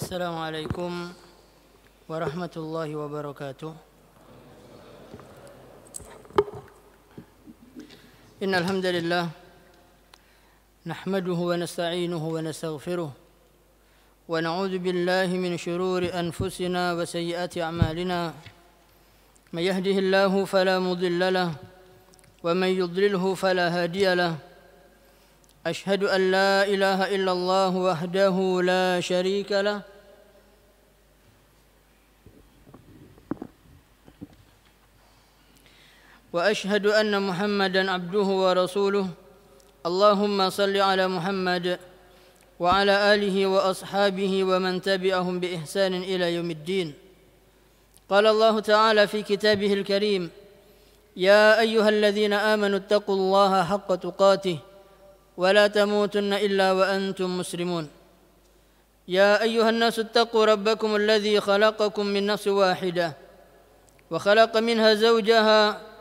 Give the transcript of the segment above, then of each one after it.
السلام عليكم ورحمة الله وبركاته. إن الحمد لله نحمده ونستعينه ونستغفره ونعوذ بالله من شرور أنفسنا وسيئات أعمالنا. من يهده الله فلا مضل له ومن يضلله فلا هادي له. أشهد أن لا إله إلا الله وحده لا شريك له وأشهد أن محمدا عبده ورسوله. اللهم صل على محمد وعلى آله وأصحابه ومن تبعهم بإحسان إلى يوم الدين. قال الله تعالى في كتابه الكريم: يا أيها الذين آمنوا اتقوا الله حق تقاته ولا تموتن إلا وأنتم مسلمون. يا أيها الناس اتقوا ربكم الذي خلقكم من نفس واحدة وخلق منها زوجها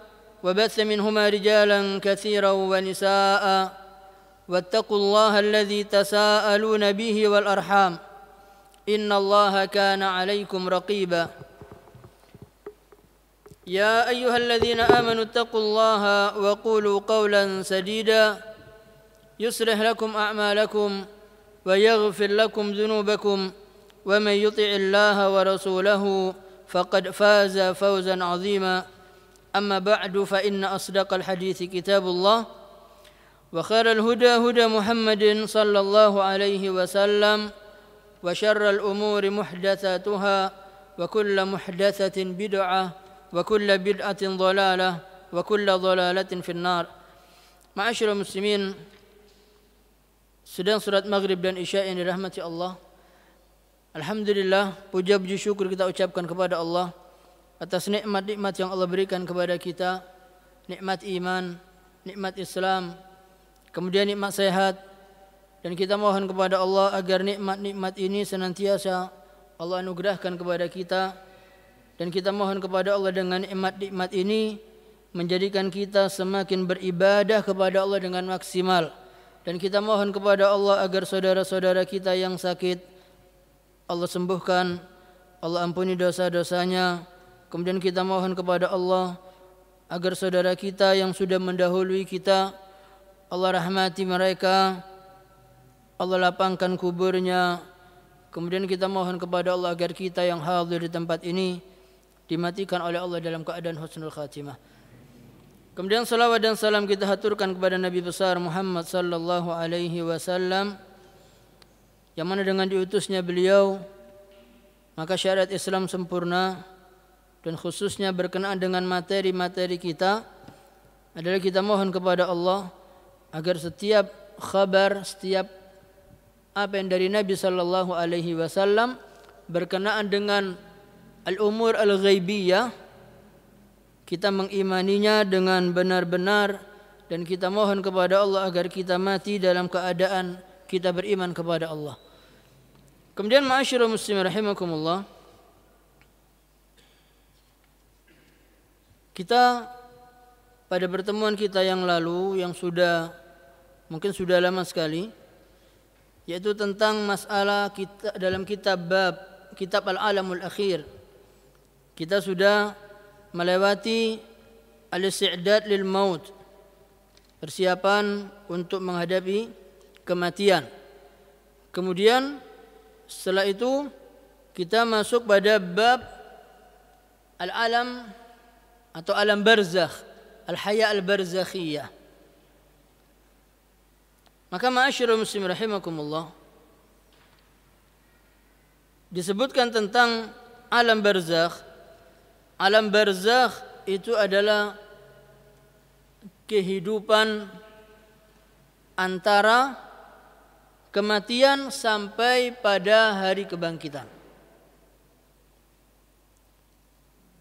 وبث منهما رجالا كثيرا ونساء واتقوا الله الذي تساءلون به والأرحام إن الله كان عليكم رقيبا. يا أيها الذين آمنوا اتقوا الله وقولوا قولا سديدا يصلح لكم أعمالكم ويغفر لكم ذنوبكم ومن يطع الله ورسوله فقد فاز فوزا عظيما. أما بعد فإن أصدق الحديث كتاب الله وخير الهدى هدى محمد صلى الله عليه وسلم وشر الأمور محدثاتها وكل محدثة بدعة وكل بدعة ضلالة وكل ضلالة في النار. معاشر المسلمين, sedang surat maghrib dan isya yang dirahmati Allah. Alhamdulillah, puja-puji syukur kita ucapkan kepada Allah atas nikmat-nikmat yang Allah berikan kepada kita. Nikmat iman, nikmat Islam, kemudian nikmat sehat. Dan kita mohon kepada Allah agar nikmat-nikmat ini senantiasa Allah anugerahkan kepada kita. Dan kita mohon kepada Allah dengan nikmat-nikmat ini menjadikan kita semakin beribadah kepada Allah dengan maksimal. Dan kita mohon kepada Allah agar saudara-saudara kita yang sakit Allah sembuhkan, Allah ampuni dosa-dosanya. Kemudian kita mohon kepada Allah agar saudara kita yang sudah mendahului kita Allah rahmati mereka, Allah lapangkan kuburnya. Kemudian kita mohon kepada Allah agar kita yang hadir di tempat ini dimatikan oleh Allah dalam keadaan husnul khatimah. Kemudian salawat dan salam kita haturkan kepada Nabi besar Muhammad sallallahu alaihi wasallam, yang mana dengan diutusnya beliau maka syariat Islam sempurna. Dan khususnya berkenaan dengan materi-materi kita adalah kita mohon kepada Allah agar setiap khabar, setiap apa yang dari Nabi sallallahu alaihi wasallam berkenaan dengan al-umur al-ghaibiyah, kita mengimaninya dengan benar-benar. Dan kita mohon kepada Allah agar kita mati dalam keadaan kita beriman kepada Allah. Kemudian ma'asyiral muslimin rahimakumullah, kita pada pertemuan kita yang lalu yang mungkin sudah lama sekali, yaitu tentang masalah kita dalam kitab Al-Alamul Akhir. Kita sudah melewati al-isti'dad lil maut, persiapan untuk menghadapi kematian. Kemudian setelah itu kita masuk pada bab al-alam atau alam barzakh, al-haya al-barzakhiyah. Maka ma'asyiral muslimin rahimakumullah, disebutkan tentang alam barzakh. Alam barzakh itu adalah kehidupan antara kematian sampai pada hari kebangkitan.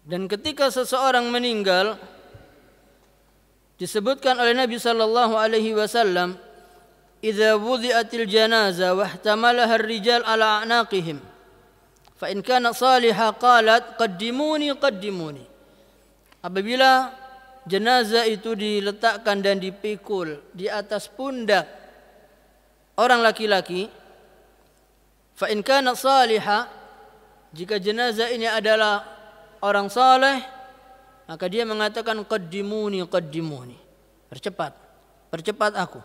Dan ketika seseorang meninggal, disebutkan oleh Nabi sallallahu alaihi wasallam, "Idza wudi'atil janazah wa ihtamalaha ar-rijal ala a'naqihim, fa in kana salihah qalat qaddimuni qaddimuni." Apabila jenazah itu diletakkan dan dipikul di atas pundak orang laki-laki, Fa in kana salihah, jika jenazah ini adalah orang saleh, maka dia mengatakan qaddimuni qaddimuni, percepat aku.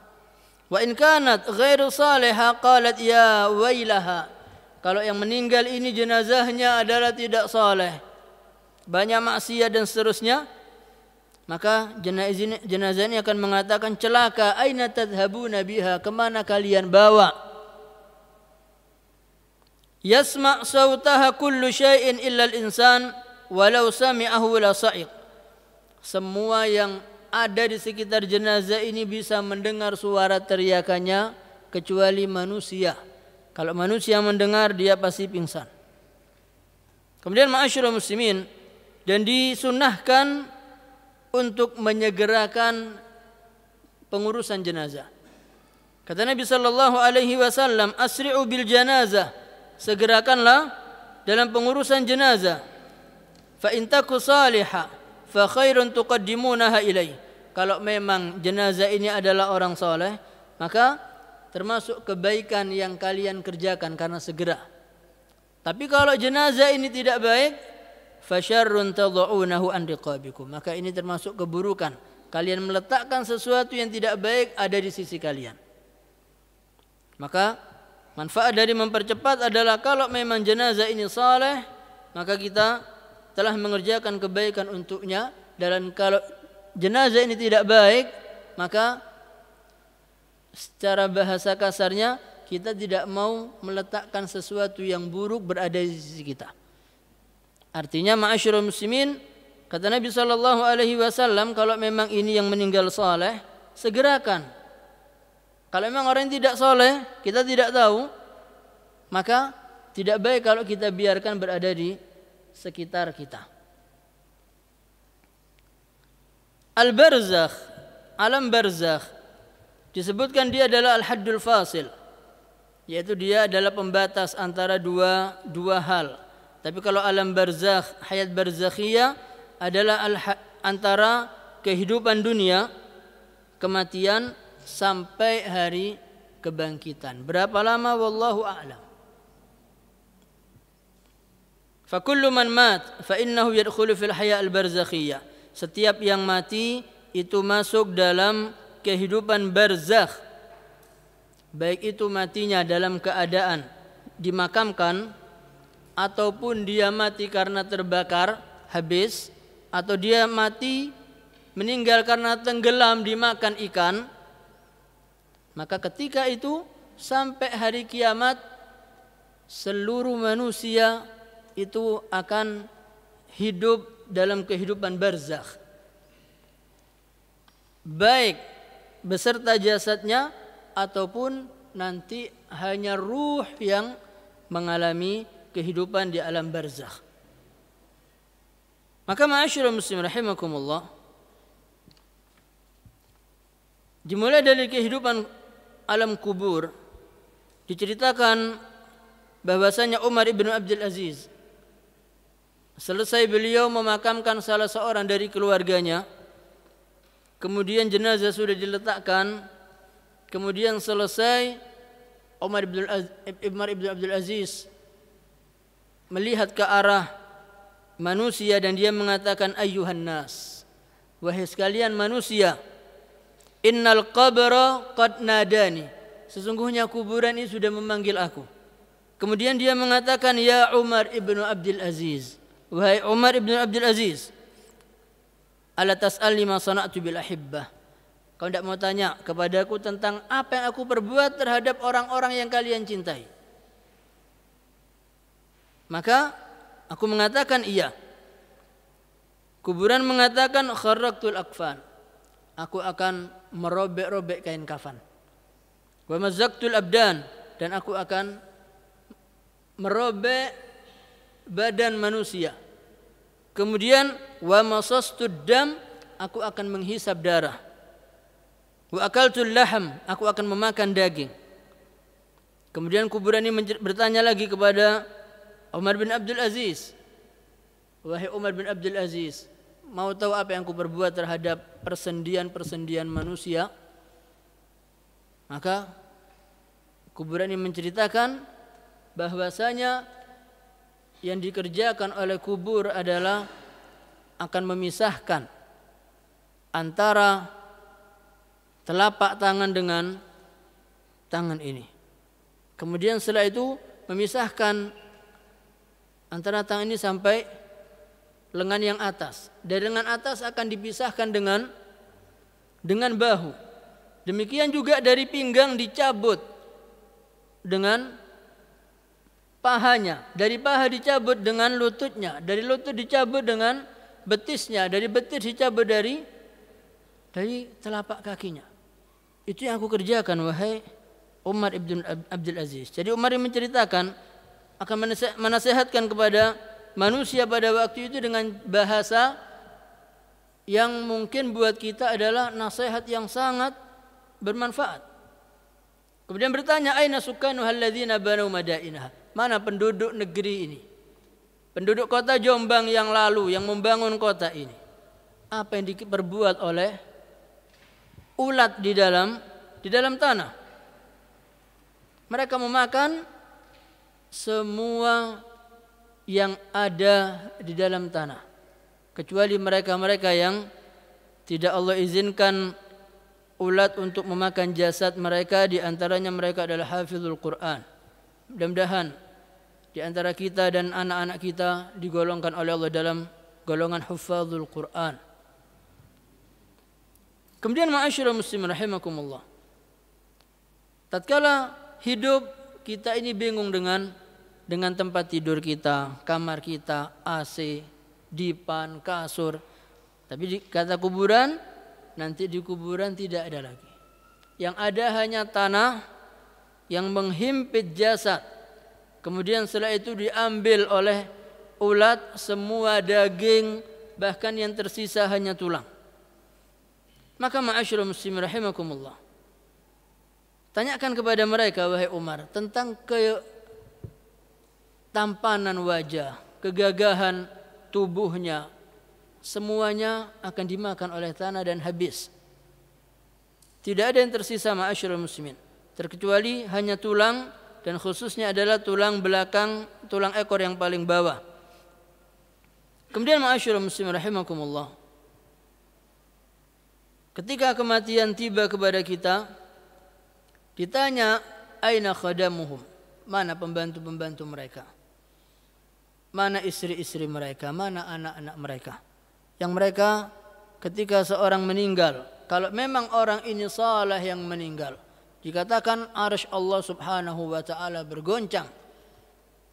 Wa in kanat ghairu salihah qalat ya wailaha, kalau yang meninggal ini jenazahnya adalah tidak saleh, banyak maksiat dan seterusnya, maka jenazah ini akan mengatakan celaka, aina tadhhabuna biha, kemana kalian bawa? Yasma' sautaha kullu syai'in illa al-insan walau sami'ahu la sa'iq. Semua yang ada di sekitar jenazah ini bisa mendengar suara teriakannya kecuali manusia. Kalau manusia mendengar, dia pasti pingsan. Kemudian ma'asyiral muslimin, dan disunnahkan untuk menyegerakan pengurusan jenazah. Kata Nabi sallallahu alaihi wasallam, asri'u bil janazah, segerakanlah dalam pengurusan jenazah. Fa in taku salihah fa khairun tuqaddimunaha ilaih. Kalau memang jenazah ini adalah orang saleh, maka termasuk kebaikan yang kalian kerjakan karena segera. Tapi kalau jenazah ini tidak baik, fasyarrun tad'unahu an riqabikum, maka ini termasuk keburukan. Kalian meletakkan sesuatu yang tidak baik ada di sisi kalian. Maka manfaat dari mempercepat adalah kalau memang jenazah ini saleh, maka kita telah mengerjakan kebaikan untuknya. Dan kalau jenazah ini tidak baik, maka secara bahasa kasarnya kita tidak mau meletakkan sesuatu yang buruk berada di sisi kita. Artinya ma'asyiral muslimin, kata Nabi sallallahu alaihi wasallam, kalau memang ini yang meninggal saleh, segerakan. Kalau memang orang yang tidak saleh, kita tidak tahu, maka tidak baik kalau kita biarkan berada di sekitar kita. Al-barzakh, alam barzakh, disebutkan dia adalah al-haddul fasil, yaitu dia adalah pembatas antara dua hal. Tapi kalau alam barzakh, hayat barzakhiyah adalah antara kehidupan dunia, kematian, sampai hari kebangkitan. Berapa lama? Wallahu a'lam. Fa kullu man mat fa innahu yadkhulu fil haya' al barzakhiyah. Setiap yang mati itu masuk dalam kehidupan barzakh. Baik itu matinya dalam keadaan dimakamkan, ataupun dia mati karena terbakar habis, atau dia mati meninggal karena tenggelam dimakan ikan. Maka ketika itu sampai hari kiamat, seluruh manusia itu akan hidup dalam kehidupan barzakh, baik beserta jasadnya ataupun nanti hanya ruh yang mengalami kehidupan di alam barzakh. Maka ma'asyiral muslimin rahimakumullah, dimulai dari kehidupan alam kubur, diceritakan bahwasanya Umar ibn Abdul Aziz, selesai beliau memakamkan salah seorang dari keluarganya, kemudian jenazah sudah diletakkan, kemudian selesai, Umar ibn Abdul Aziz melihat ke arah manusia dan dia mengatakan, ayyuhan nas, wahai sekalian manusia, innal qabra qad nadani, sesungguhnya kuburan ini sudah memanggil aku. Kemudian dia mengatakan, ya Umar ibn Abdul Aziz, wahai Umar ibn Abdul Aziz, ala tas'alni ma sana'tu bil ahibbah, kau tidak mau tanya kepadaku tentang apa yang aku perbuat terhadap orang-orang yang kalian cintai? Maka aku mengatakan iya. Kuburan mengatakan, kharraqtul akfan, aku akan merobek-robek kain kafan. Wa mazzaqtul abdan, dan aku akan merobek badan manusia. Kemudian wa masastud dam, aku akan menghisap darah. Wa akaltul laham, aku akan memakan daging. Kemudian kuburan ini bertanya lagi kepada Umar bin Abdul Aziz, wahai Umar bin Abdul Aziz, mau tahu apa yang aku perbuat terhadap persendian-persendian manusia? Maka kuburan ini menceritakan bahwasanya yang dikerjakan oleh kubur adalah akan memisahkan antara telapak tangan dengan tangan ini. Kemudian setelah itu memisahkan antara tangan ini sampai lengan yang atas. Dari lengan atas akan dipisahkan dengan bahu. Demikian juga dari pinggang dicabut dengan pahanya. Dari paha dicabut dengan lututnya. Dari lutut dicabut dengan betisnya. Dari betis dicabut dari telapak kakinya. Itu yang aku kerjakan wahai Umar ibn Abdul Aziz. Jadi Umar yang menceritakan akan menasihatkan kepada manusia pada waktu itu dengan bahasa yang mungkin buat kita adalah nasihat yang sangat bermanfaat. Kemudian bertanya, aina sukanuhal ladzina banu madainah? Mana penduduk negeri ini? Penduduk kota Jombang yang lalu yang membangun kota ini. Apa yang diperbuat oleh ulat di dalam tanah? Mereka memakan semua yang ada di dalam tanah, kecuali mereka-mereka yang tidak Allah izinkan ulat untuk memakan jasad mereka. Di antaranya mereka adalah hafizul Quran. Mudah-mudahan di antara kita dan anak-anak kita digolongkan oleh Allah dalam golongan hufazul Quran. Kemudian ma'asyiral muslimin rahimakumullah, tatkala hidup kita ini bingung dengan tempat tidur kita, kamar kita, AC, dipan, kasur. Tapi kata kuburan, nanti di kuburan tidak ada lagi. Yang ada hanya tanah yang menghimpit jasad. Kemudian setelah itu diambil oleh ulat semua daging, bahkan yang tersisa hanya tulang. Maka ma'asyiral muslimin rahimakumullah, tanyakan kepada mereka wahai Umar tentang tampanan wajah, kegagahan tubuhnya, semuanya akan dimakan oleh tanah dan habis. Tidak ada yang tersisa ma'asyiral muslimin, terkecuali hanya tulang, dan khususnya adalah tulang belakang, tulang ekor yang paling bawah. Kemudian ma'asyiral muslimin rahimakumullah, ketika kematian tiba kepada kita, ditanya aina khadamuhum, mana pembantu-pembantu mereka, mana istri-istri mereka, mana anak-anak mereka. Yang mereka ketika seorang meninggal, kalau memang orang ini saleh yang meninggal, dikatakan arsy Allah subhanahu wa ta'ala bergoncang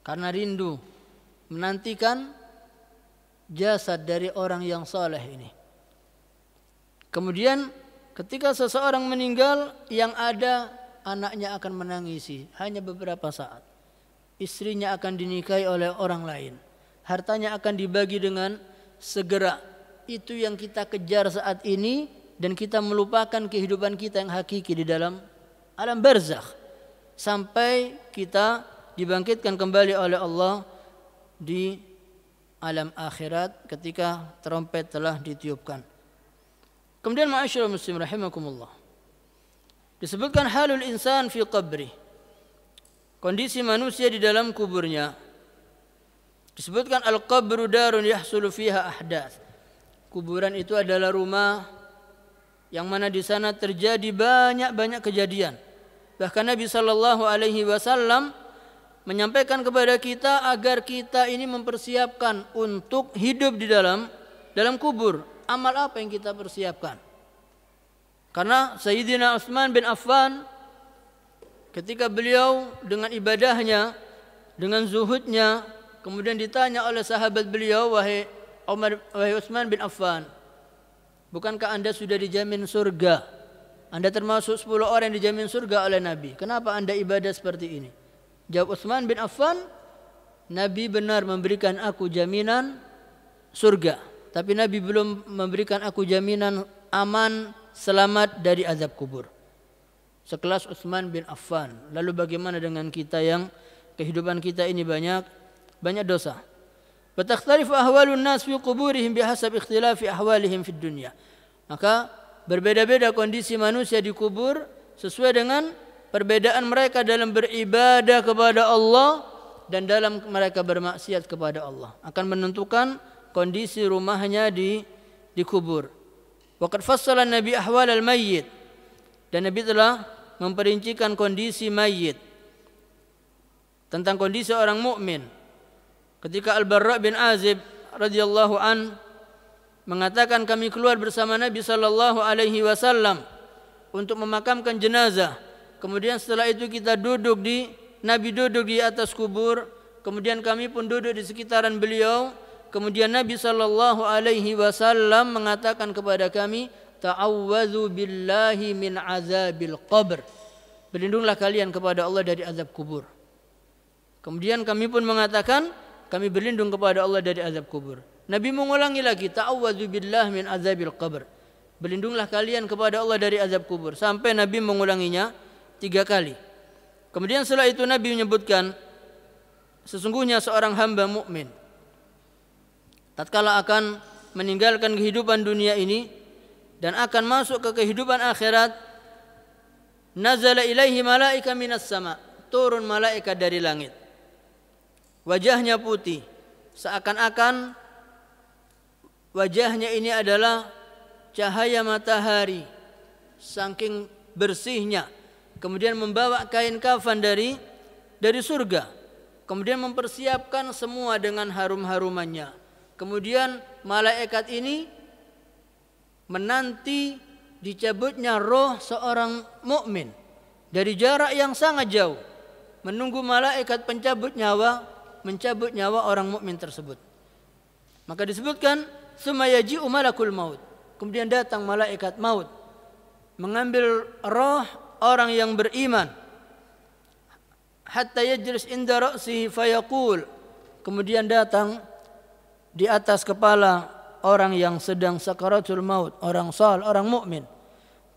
karena rindu menantikan jasad dari orang yang saleh ini. Kemudian ketika seseorang meninggal, yang ada anaknya akan menangisi hanya beberapa saat. Istrinya akan dinikahi oleh orang lain. Hartanya akan dibagi dengan segera. Itu yang kita kejar saat ini, dan kita melupakan kehidupan kita yang hakiki di dalam alam barzakh sampai kita dibangkitkan kembali oleh Allah di alam akhirat ketika trompet telah ditiupkan. Kemudian ma'asyiral muslimin rahimakumullah, disebutkan halul insan fi qabri, kondisi manusia di dalam kuburnya. Disebutkan al-qabru darun yahsulu fiha ahdath. Kuburan itu adalah rumah yang mana di sana terjadi banyak kejadian. Bahkan Nabi sallallahu alaihi wasallam menyampaikan kepada kita agar kita ini mempersiapkan untuk hidup di dalam kubur. Amal apa yang kita persiapkan? Karena Sayyidina Utsman bin Affan ketika beliau dengan ibadahnya, dengan zuhudnya, kemudian ditanya oleh sahabat beliau, wahai Utsman bin Affan, bukankah Anda sudah dijamin surga? Anda termasuk 10 orang yang dijamin surga oleh Nabi. Kenapa Anda ibadah seperti ini? Jawab Utsman bin Affan, Nabi benar memberikan aku jaminan surga, tapi Nabi belum memberikan aku jaminan aman, selamat dari azab kubur. Sekelas Utsman bin Affan. Lalu bagaimana dengan kita yang kehidupan kita ini banyak dosa? Batakhtalifu ahwalun nas fi quburihim bihasab ikhtilafi ahwalihim fid dunya. Maka berbeda-beda kondisi manusia di kubur sesuai dengan perbedaan mereka dalam beribadah kepada Allah dan dalam mereka bermaksiat kepada Allah akan menentukan kondisi rumahnya di kubur. Waqad fassala Nabi ahwal al-mayyit, dan Nabi telah memperincikan kondisi mayit, tentang kondisi orang mukmin. Ketika Al-Barra bin Azib radhiyallahu an mengatakan, kami keluar bersama Nabi sallallahu alaihi wasallam untuk memakamkan jenazah. Kemudian setelah itu Nabi duduk di atas kubur, kemudian kami pun duduk di sekitaran beliau. Kemudian Nabi sallallahu alaihi wasallam mengatakan kepada kami, ta'awwadzu billahi min azabil qabr. Berlindunglah kalian kepada Allah dari azab kubur. Kemudian kami pun mengatakan, kami berlindung kepada Allah dari azab kubur. Nabi mengulangi lagi, ta'awwadzu billahi min azabil qabr. Berlindunglah kalian kepada Allah dari azab kubur, sampai Nabi mengulanginya 3 kali. Kemudian setelah itu Nabi menyebutkan, sesungguhnya seorang hamba mukmin tatkala akan meninggalkan kehidupan dunia ini dan akan masuk ke kehidupan akhirat, nazala ilaihi malaika minas sama, turun malaikat dari langit. Wajahnya putih, seakan-akan wajahnya ini adalah cahaya matahari, saking bersihnya. Kemudian membawa kain kafan dari surga. Kemudian mempersiapkan semua dengan harum-harumannya. Kemudian malaikat ini menanti dicabutnya roh seorang mukmin dari jarak yang sangat jauh, menunggu malaikat mencabut nyawa orang mukmin tersebut. Maka disebutkan summa yaji'u malakul maut. Kemudian datang malaikat maut mengambil roh orang yang beriman, hatta yajlis inda ra'sihi fayaqul. Kemudian datang di atas kepala orang yang sedang sakaratul maut, orang mukmin.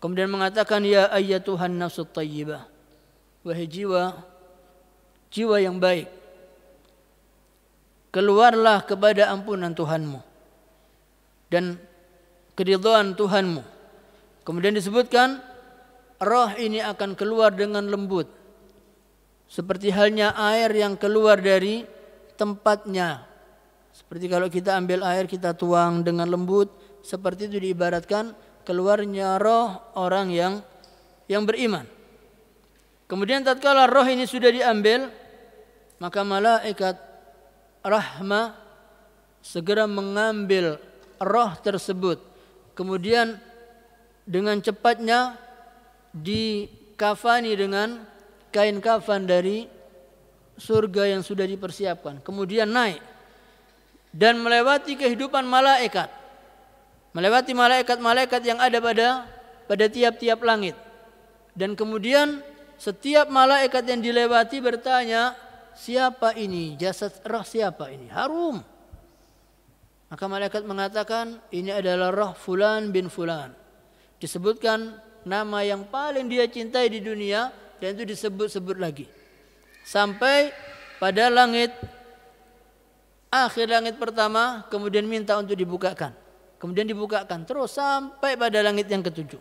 Kemudian mengatakan, ya ayyatuhan nafsut thayyibah, wahai jiwa yang baik, keluarlah kepada ampunan Tuhanmu dan keridhaan Tuhanmu. Kemudian disebutkan, roh ini akan keluar dengan lembut, seperti halnya air yang keluar dari tempatnya. Seperti kalau kita ambil air, kita tuang dengan lembut, seperti itu diibaratkan keluarnya roh orang yang beriman. Kemudian tatkala roh ini sudah diambil, maka malaikat rahmah segera mengambil roh tersebut. Kemudian dengan cepatnya dikafani dengan kain kafan dari surga yang sudah dipersiapkan. Kemudian naik dan melewati kehidupan malaikat, melewati malaikat-malaikat yang ada pada tiap-tiap langit. Dan kemudian setiap malaikat yang dilewati bertanya, siapa ini? Jasad roh siapa ini? Harum. Maka malaikat mengatakan, ini adalah roh fulan bin fulan. Disebutkan nama yang paling dia cintai di dunia, dan itu disebut-sebut lagi. Sampai pada akhir langit pertama, kemudian minta untuk dibukakan. Kemudian dibukakan terus sampai pada langit yang ke-7.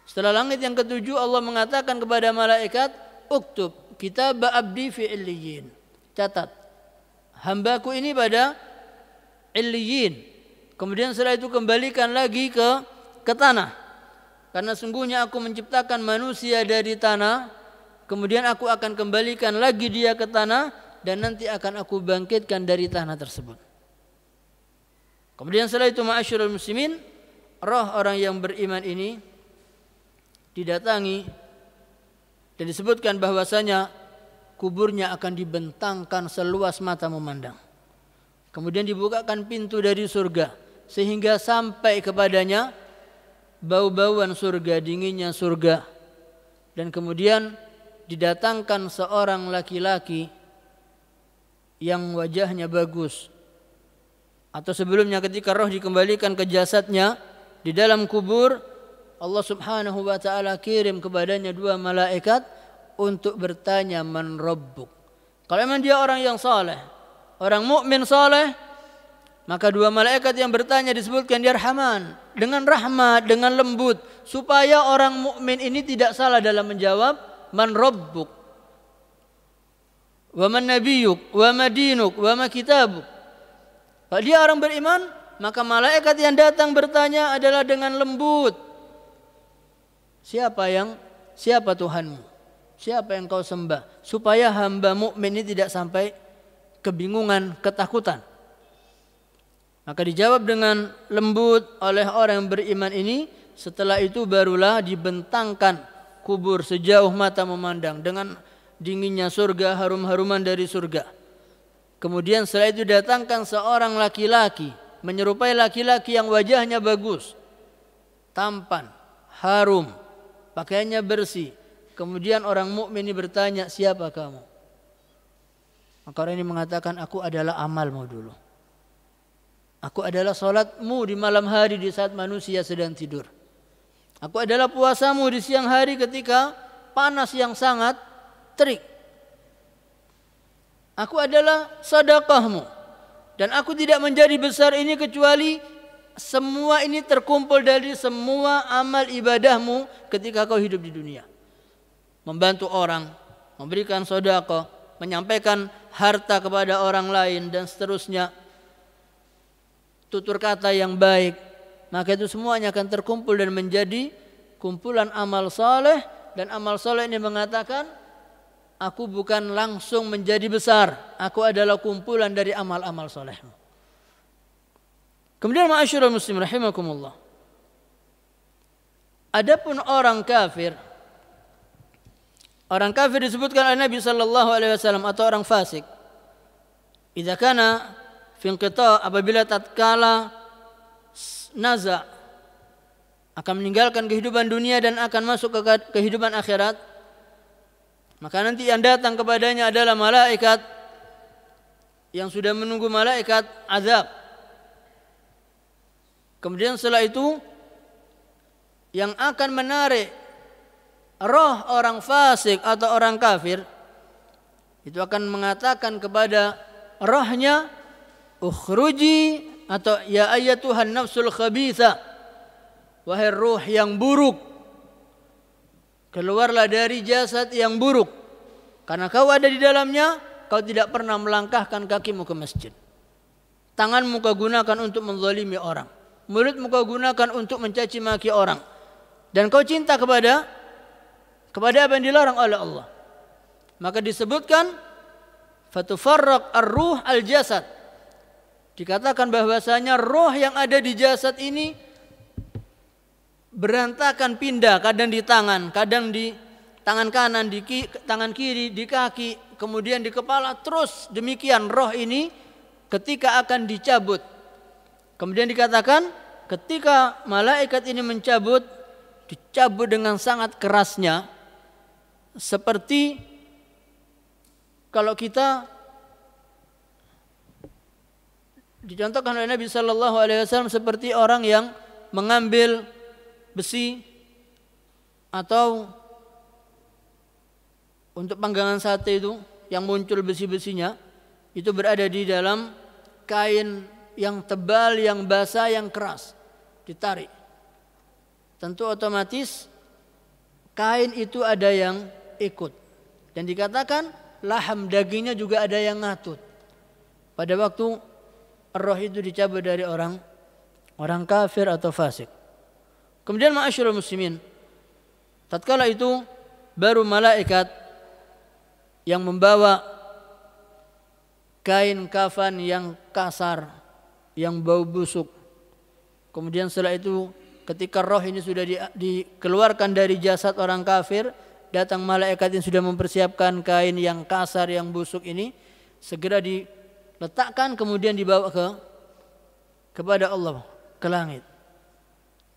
Setelah langit yang ke-7, Allah mengatakan kepada malaikat, uktub kitab abdi fi illiyin. Catat hambaku ini pada illiyin. Kemudian setelah itu kembalikan lagi ke tanah. Karena sungguhnya aku menciptakan manusia dari tanah, kemudian aku akan kembalikan lagi dia ke tanah, dan nanti akan aku bangkitkan dari tanah tersebut. Kemudian setelah itu ma'asyiral muslimin, roh orang yang beriman ini didatangi dan disebutkan bahwasanya kuburnya akan dibentangkan seluas mata memandang. Kemudian dibukakan pintu dari surga sehingga sampai kepadanya bau-bauan surga, dinginnya surga. Dan kemudian didatangkan seorang laki-laki yang wajahnya bagus. Atau sebelumnya ketika roh dikembalikan ke jasadnya di dalam kubur, Allah subhanahu wa ta'ala kirim kepadanya 2 malaikat untuk bertanya, man rabbuk. Kalau memang dia orang yang saleh, orang mukmin saleh, Maka dua malaikat yang bertanya disebutkan yarhaman, dengan rahmat, dengan lembut, supaya orang mukmin ini tidak salah dalam menjawab man rabbuk wa man nabiyyuk wa ma dinuk wa ma kitabuk. Kalau dia orang beriman, maka malaikat yang datang bertanya adalah dengan lembut. Siapa Tuhanmu? Siapa yang kau sembah? Supaya hamba mukmin ini tidak sampai kebingungan, ketakutan. Maka dijawab dengan lembut oleh orang yang beriman ini. Setelah itu barulah dibentangkan kubur sejauh mata memandang dengan dinginnya surga, harum-haruman dari surga. Kemudian setelah itu datangkan seorang laki-laki, menyerupai laki-laki yang wajahnya bagus, tampan, harum, pakaiannya bersih. Kemudian orang mukmin ini bertanya, siapa kamu? Maka orang ini mengatakan, aku adalah amalmu dulu. Aku adalah salatmu di malam hari di saat manusia sedang tidur. Aku adalah puasamu di siang hari ketika panas yang sangat terik. Aku adalah sedekahmu. Dan aku tidak menjadi besar ini kecuali semua ini terkumpul dari semua amal ibadahmu ketika kau hidup di dunia. Membantu orang, memberikan sedekah, menyampaikan harta kepada orang lain dan seterusnya. Tutur kata yang baik, maka itu semuanya akan terkumpul dan menjadi kumpulan amal saleh. Dan amal saleh ini mengatakan, aku bukan langsung menjadi besar, aku adalah kumpulan dari amal-amal salehmu. Kemudian ma'asyiral muslim rahimakumullah, adapun orang kafir disebutkan oleh Nabi sallallahu alaihi wasallam atau orang fasik, idza kana fi inqita', apabila tatkala naza akan meninggalkan kehidupan dunia dan akan masuk ke kehidupan akhirat, maka nanti yang datang kepadanya adalah malaikat yang sudah menunggu, malaikat azab. Kemudian setelah itu yang akan menarik roh orang fasik atau orang kafir itu akan mengatakan kepada rohnya, ukhruji, atau ya ayyatuhan nafsul khabitha, wahai ruh yang buruk, keluarlah dari jasad yang buruk, karena kau ada di dalamnya, kau tidak pernah melangkahkan kakimu ke masjid, tanganmu kau gunakan untuk menzalimi orang, mulutmu kau gunakan untuk mencaci maki orang, dan kau cinta kepada apa yang dilarang oleh Allah. Maka disebutkan fatufarraq ar-ruh al-jasad, dikatakan bahwasanya roh yang ada di jasad ini berantakan, pindah, kadang di tangan, kadang di tangan kanan, di tangan kiri, di kaki, kemudian di kepala, terus demikian roh ini ketika akan dicabut. Kemudian dikatakan ketika malaikat ini mencabut, dicabut dengan sangat kerasnya, seperti kalau kita dicontohkan oleh Nabi sallallahu alaihi wasallam seperti orang yang mengambil besi atau untuk panggangan sate itu yang muncul besi-besinya itu berada di dalam kain yang tebal, yang basah, yang keras, ditarik. Tentu otomatis kain itu ada yang ikut, dan dikatakan laham, dagingnya juga ada yang ngatut pada waktu roh itu dicabut dari orang kafir atau fasik. Kemudian ma'asyiral muslimin, tatkala itu baru malaikat yang membawa kain kafan yang kasar, yang bau busuk. Kemudian setelah itu ketika roh ini sudah dikeluarkan dari jasad orang kafir, datang malaikat yang sudah mempersiapkan kain yang kasar, yang busuk ini, segera diletakkan kemudian dibawa kepada Allah, ke langit.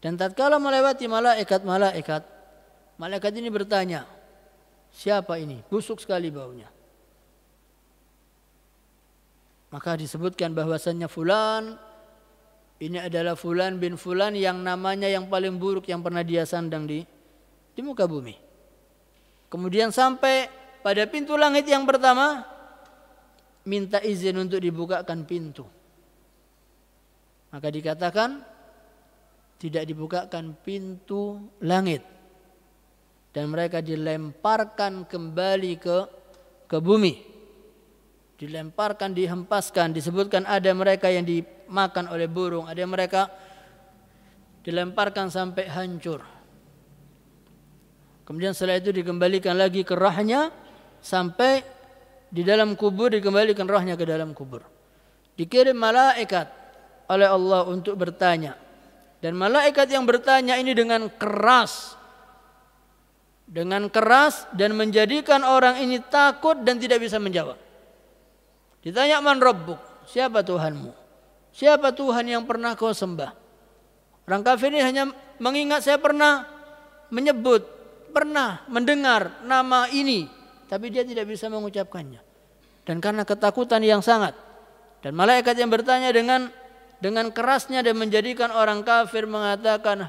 Dan tatkala melewati malaikat ini bertanya, siapa ini? Busuk sekali baunya. Maka disebutkan bahwasannya fulan, ini adalah fulan bin fulan yang namanya yang paling buruk yang pernah dia sandang di muka bumi. Kemudian sampai pada pintu langit yang pertama, minta izin untuk dibukakan pintu. Maka dikatakan tidak dibukakan pintu langit dan mereka dilemparkan kembali ke bumi. Dilemparkan, dihempaskan. Disebutkan ada mereka yang dimakan oleh burung, ada mereka dilemparkan sampai hancur. Kemudian setelah itu dikembalikan lagi ke rahnya sampai di dalam kubur, dikembalikan rahnya ke dalam kubur. Dikirim malaikat oleh Allah untuk bertanya. Dan malaikat yang bertanya ini dengan keras. Dengan keras dan menjadikan orang ini takut dan tidak bisa menjawab. Ditanya, man rabbuk? Siapa Tuhanmu? Siapa Tuhan yang pernah kau sembah? Orang kafir ini hanya mengingat, saya pernah menyebut, pernah mendengar nama ini, tapi dia tidak bisa mengucapkannya. Dan karena ketakutan yang sangat. Dan malaikat yang bertanya dengan kerasnya dan menjadikan orang kafir mengatakan,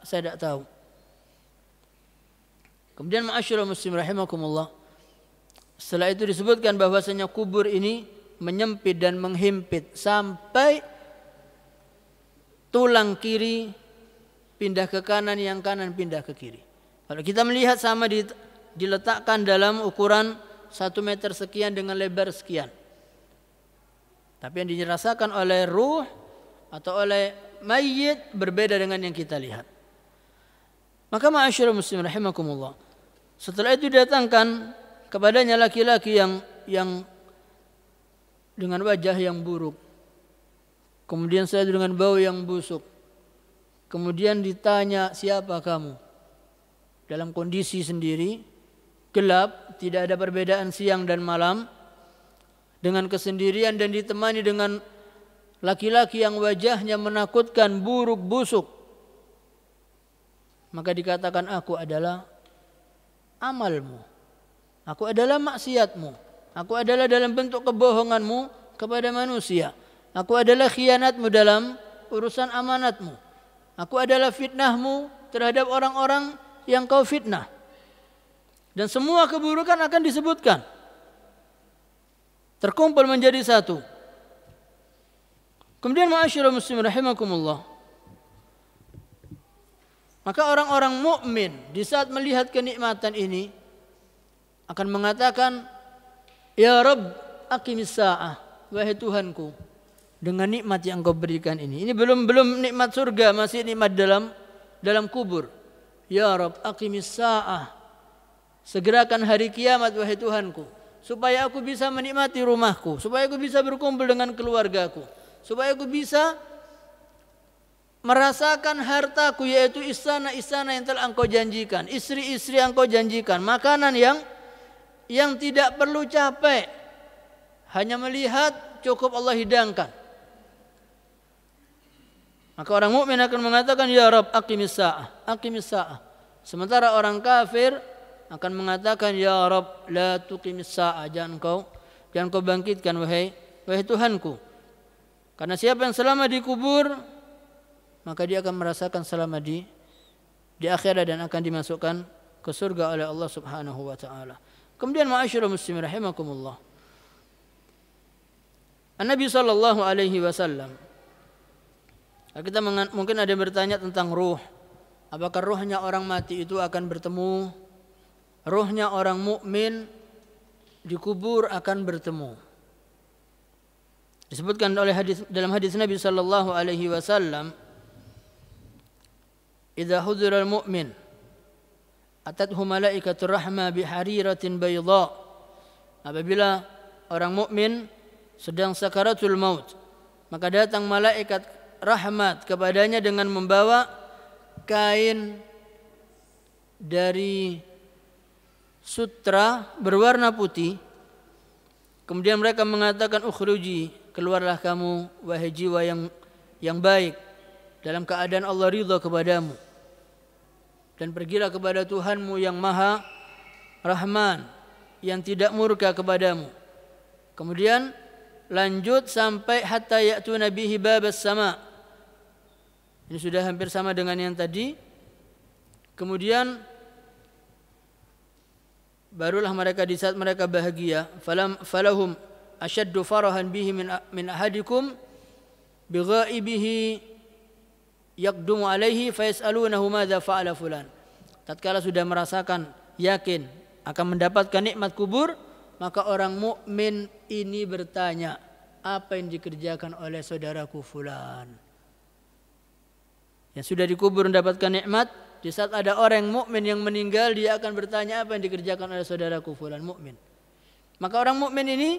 saya tidak tahu. Kemudian ma'asyiral muslim rahimakumullah, setelah itu disebutkan bahwasanya kubur ini menyempit dan menghimpit sampai tulang kiri pindah ke kanan, yang kanan pindah ke kiri. Kalau kita melihat sama diletakkan dalam ukuran 1 meter sekian dengan lebar sekian. Tapi yang dirasakan oleh ruh atau oleh mayit berbeda dengan yang kita lihat. Maka ma'asyiral muslim rahimakumullah, setelah itu datangkan kepadanya laki-laki yang dengan wajah yang buruk. Kemudian saya dengan bau yang busuk. Kemudian ditanya, siapa kamu? Dalam kondisi sendiri, gelap, tidak ada perbedaan siang dan malam, dengan kesendirian dan ditemani dengan laki-laki yang wajahnya menakutkan, buruk, busuk. Maka dikatakan, aku adalah amalmu, aku adalah maksiatmu, aku adalah dalam bentuk kebohonganmu kepada manusia, aku adalah khianatmu dalam urusan amanatmu, aku adalah fitnahmu terhadap orang-orang yang kau fitnah. Dan semua keburukan akan disebutkan, terkumpul menjadi satu. Kemudian ma'asyiral muslimin rahimakumullah, maka orang-orang mukmin di saat melihat kenikmatan ini akan mengatakan, ya Rabb aqimis sa'ah, wahai Tuhanku, dengan nikmat yang Kau berikan ini belum nikmat surga, masih nikmat dalam kubur. Ya Rabb aqimis sa'ah, segerakan hari kiamat wahai Tuhanku, supaya aku bisa menikmati rumahku, supaya aku bisa berkumpul dengan keluargaku, supaya aku bisa merasakan hartaku, yaitu istana-istana yang telah Engkau janjikan, istri-istri yang Engkau janjikan, makanan yang tidak perlu capek, hanya melihat cukup Allah hidangkan. Maka orang mukmin akan mengatakan, ya Rabb aqimis sa'ah, aqimis sa'ah. Sementara orang kafir akan mengatakan, ya Rabb la tuqimis sa'ah, jangan kau bangkitkan wahai Tuhanku. Karena siapa yang selama dikubur, maka dia akan merasakan selama di akhirat dan akan dimasukkan ke surga oleh Allah Subhanahu wa taala. Kemudian ma'asyiral muslimin rahimakumullah, An-Nabi sallallahu alaihi wasallam, kita mungkin ada yang bertanya tentang ruh. Apakah ruhnya orang mati itu akan bertemu? Ruhnya orang mukmin di kubur akan bertemu. Disebutkan dalam hadis Nabi sallallahu alaihi wasallam, idza hudira al-mu'min atathu malaikatur rahmah bihariratin bayda. Apabila orang mukmin sedang sakaratul maut, maka datang malaikat rahmat kepadanya dengan membawa kain dari sutra berwarna putih. Kemudian mereka mengatakan, ukhruji, keluarlah kamu wahai jiwa yang baik, dalam keadaan Allah ridha kepadamu, dan pergilah kepada Tuhanmu yang Maha Rahman, yang tidak murka kepadamu. Kemudian lanjut sampai hatta ya'tuna bihi babas sama. Ini sudah hampir sama dengan yang tadi. Kemudian barulah mereka di saat mereka bahagia, falahum ashaddu farahan bihi min ahadikum bighaibihi yaqdumu alaihi fayas'alunahu madza fa'ala fulan. Tatkala sudah merasakan yakin akan mendapatkan nikmat kubur, maka orang mukmin ini bertanya, apa yang dikerjakan oleh saudaraku fulan? Yang sudah dikubur mendapatkan nikmat, di saat ada orang mukmin yang meninggal, dia akan bertanya apa yang dikerjakan oleh saudaraku fulan mukmin. Maka orang mukmin ini,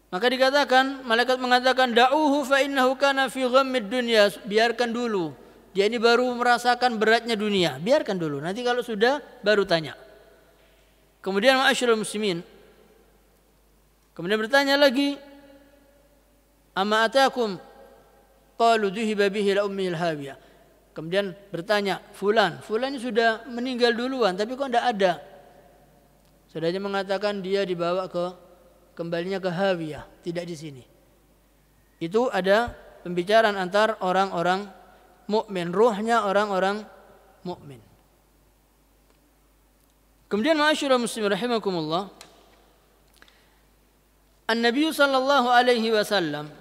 maka dikatakan, malaikat mengatakan, da'uhu fa innahu kana fi ghammid dunya, biarkan dulu. Dia ini baru merasakan beratnya dunia, biarkan dulu. Nanti kalau sudah baru tanya. Kemudian ma'asyiral muslimin, kemudian bertanya lagi, amma atakum qalu dhuhiba bihi la ummil hawiyah. Kemudian bertanya, fulan sudah meninggal duluan, tapi kok tidak ada? Saudaranya mengatakan dia dibawa kembalinya ke Hawiyah, tidak di sini. Itu ada pembicaraan antar orang-orang mukmin, ruhnya orang-orang mukmin. Kemudian ma'asyiral muslimin rahimakumullah, An-Nabi sallallahu alaihi wasallam,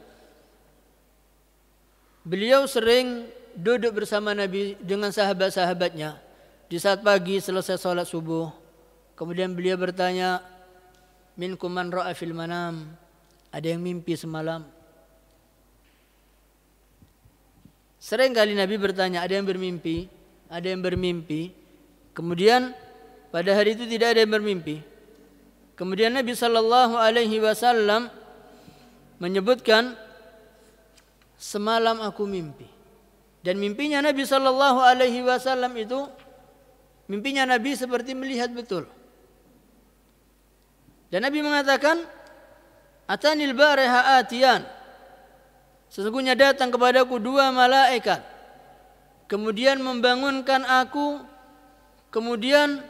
beliau sering duduk bersama Nabi dengan sahabat-sahabatnya di saat pagi selesai sholat subuh. Kemudian beliau bertanya, minkum man ra'a fil manam, ada yang mimpi semalam? Sering kali Nabi bertanya, ada yang bermimpi? Ada yang bermimpi? Kemudian pada hari itu tidak ada yang bermimpi. Kemudian Nabi sallallahu alaihi wasallam menyebutkan, semalam aku mimpi. Dan mimpinya Nabi sallallahu alaihi wasallam itu, mimpinya Nabi seperti melihat betul. Dan Nabi mengatakan, atanil bariha atiyan, sesungguhnya datang kepadaku dua malaikat, kemudian membangunkan aku, kemudian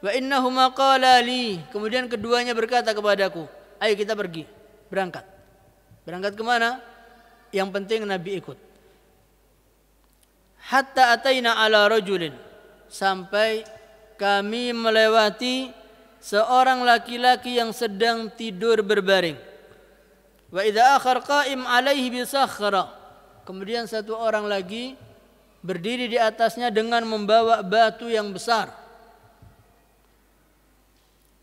wa innahuma qala li, kemudian keduanya berkata kepadaku, ayo kita pergi, berangkat. Berangkat kemana? Yang penting Nabi ikut. Hatta ataina ala rajulin, sampai kami melewati seorang laki-laki yang sedang tidur berbaring. Wa idza akhar qa'im alaihi bisakhra, kemudian satu orang lagi berdiri di atasnya dengan membawa batu yang besar.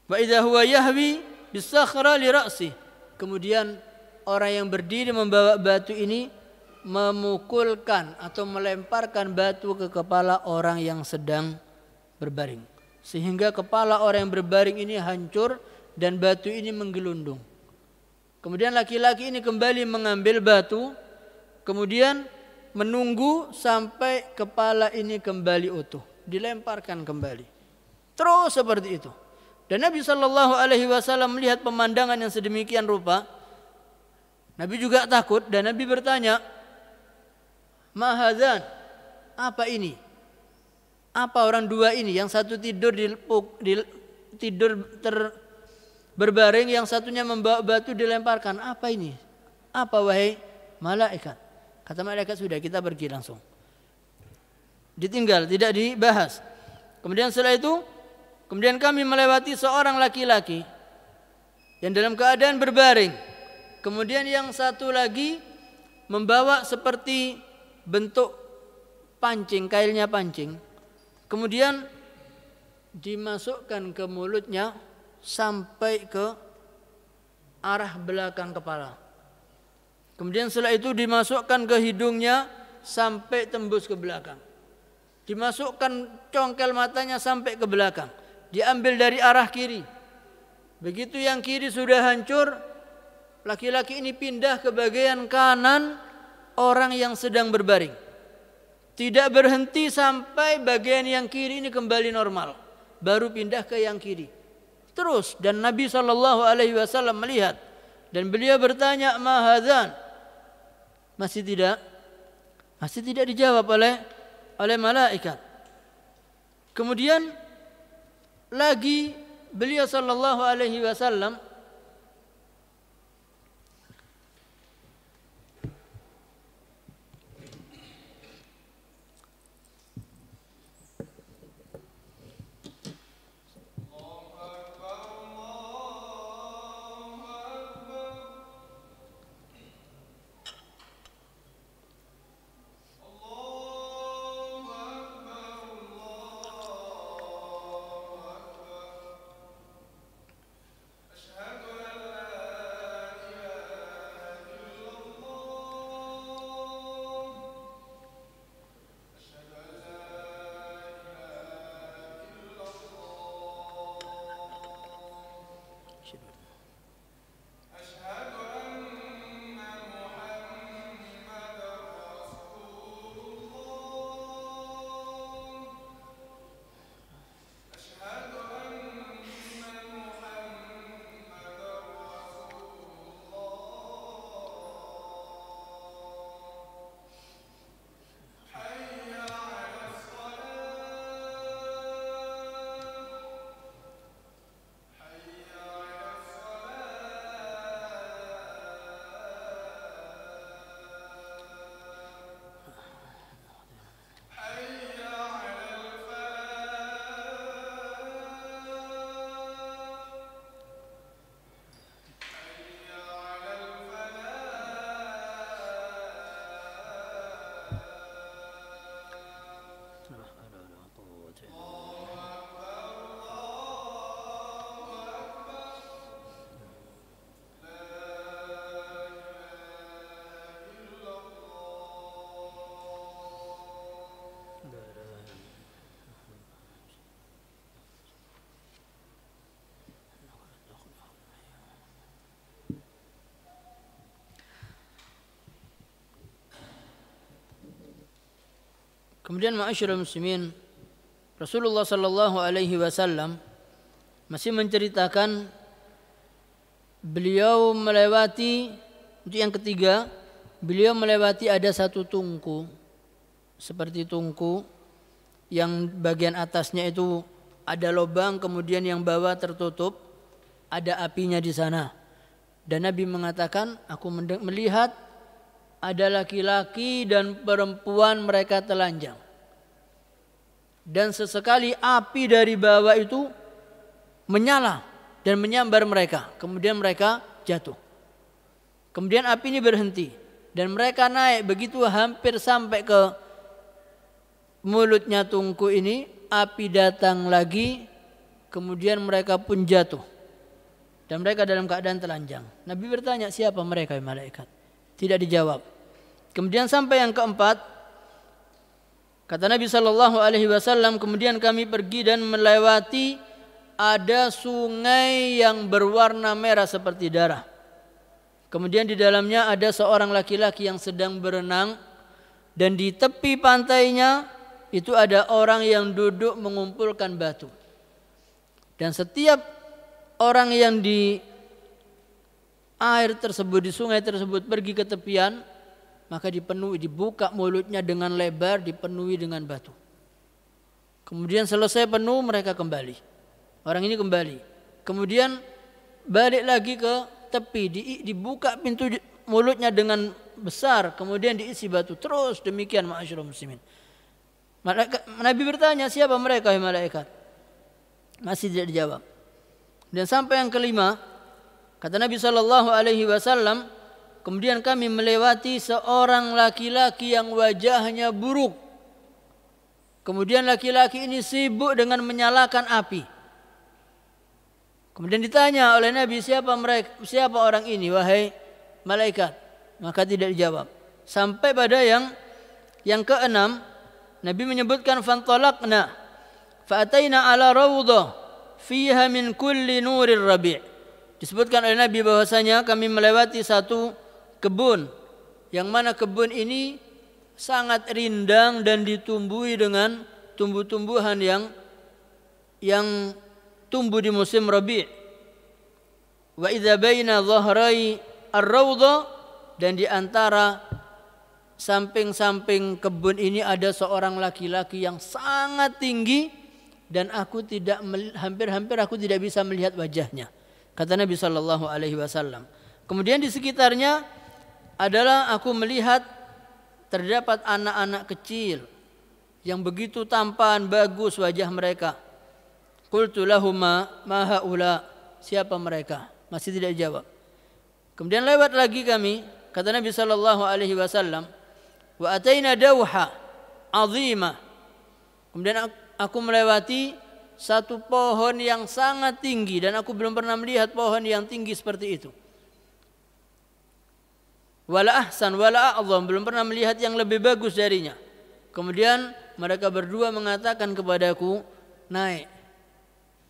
Wa idza huwa yahwi bisakhra li ra'si, kemudian orang yang berdiri membawa batu ini memukulkan atau melemparkan batu ke kepala orang yang sedang berbaring, sehingga kepala orang yang berbaring ini hancur dan batu ini menggelundung. Kemudian laki-laki ini kembali mengambil batu, kemudian menunggu sampai kepala ini kembali utuh, dilemparkan kembali. Terus seperti itu. Dan Nabi sallallahu alaihi wasallam melihat pemandangan yang sedemikian rupa, Nabi juga takut dan Nabi bertanya, ma hadzan, apa ini? Apa orang dua ini? Yang satu tidur berbaring, yang satunya membawa batu dilemparkan. Apa ini? Apa wahai malaikat? Kata malaikat, sudah kita pergi langsung. Ditinggal, tidak dibahas. Kemudian setelah itu, kemudian kami melewati seorang laki-laki yang dalam keadaan berbaring. Kemudian yang satu lagi membawa seperti bentuk pancing, kailnya pancing. Kemudian dimasukkan ke mulutnya sampai ke arah belakang kepala. Kemudian setelah itu dimasukkan ke hidungnya sampai tembus ke belakang. Dimasukkan congkel matanya sampai ke belakang. Diambil dari arah kiri. Begitu yang kiri sudah hancur, laki-laki ini pindah ke bagian kanan orang yang sedang berbaring. Tidak berhenti sampai bagian yang kiri ini kembali normal, baru pindah ke yang kiri. Terus, dan Nabi sallallahu alaihi wasallam melihat dan beliau bertanya, ma hadzan? Masih tidak dijawab oleh malaikat. Kemudian lagi beliau sallallahu alaihi wasallam Kemudian ma'asyiral muslimin, Rasulullah sallallahu alaihi wasallam masih menceritakan beliau melewati, untuk yang ketiga, beliau melewati ada satu tungku, seperti tungku yang bagian atasnya itu ada lubang, kemudian yang bawah tertutup, ada apinya di sana. Dan Nabi mengatakan, aku melihat ada laki-laki dan perempuan mereka telanjang. Dan sesekali api dari bawah itu menyala dan menyambar mereka. Kemudian mereka jatuh. Kemudian api ini berhenti. Dan mereka naik begitu hampir sampai ke mulutnya tungku ini. Api datang lagi. Kemudian mereka pun jatuh. Dan mereka dalam keadaan telanjang. Nabi bertanya, siapa mereka, malaikat? Tidak dijawab. Kemudian sampai yang keempat, kata Nabi sallallahu alaihi wasallam, kemudian kami pergi dan melewati ada sungai yang berwarna merah seperti darah. Kemudian di dalamnya ada seorang laki-laki yang sedang berenang, dan di tepi pantainya itu ada orang yang duduk mengumpulkan batu. Dan setiap orang yang di air tersebut, di sungai tersebut pergi ke tepian, maka dipenuhi, dibuka mulutnya dengan lebar, dipenuhi dengan batu. Kemudian selesai penuh, mereka kembali. Orang ini kembali. Kemudian balik lagi ke tepi, dibuka pintu mulutnya dengan besar, kemudian diisi batu. Terus demikian, ma'asyiral muslimin. Nabi bertanya, siapa mereka, ya malaikat? Masih tidak dijawab. Dan sampai yang kelima, kata Nabi sallallahu alaihi wasallam, kemudian kami melewati seorang laki-laki yang wajahnya buruk. Kemudian laki-laki ini sibuk dengan menyalakan api. Kemudian ditanya oleh Nabi, siapa orang ini, wahai malaikat? Maka tidak dijawab. Sampai pada yang keenam, Nabi menyebutkan fantalaqna fa'ataina ala rawdah fiha min kulli nurir rabi'. Disebutkan oleh Nabi bahwasanya kami melewati satu kebun, yang mana kebun ini sangat rindang dan ditumbuhi dengan tumbuh-tumbuhan yang tumbuh di musim Rabi'. Wa idza baina dhahrai ar-rawdha, dan di antara samping-samping kebun ini ada seorang laki-laki yang sangat tinggi, dan hampir-hampir aku tidak bisa melihat wajahnya, kata Nabi sallallahu alaihi wasallam. Kemudian di sekitarnya adalah aku melihat terdapat anak-anak kecil yang begitu tampan, bagus wajah mereka. Qultu lahuma ma haula, siapa mereka? Masih tidak dijawab. Kemudian lewat lagi kami, kata Nabi sallallahu alaihi wasallam, wa ataina dawha azimah. Kemudian aku melewati satu pohon yang sangat tinggi, dan aku belum pernah melihat pohon yang tinggi seperti itu. Wala ahsan wala a'zam, belum pernah melihat yang lebih bagus darinya. Kemudian mereka berdua mengatakan kepadaku, naik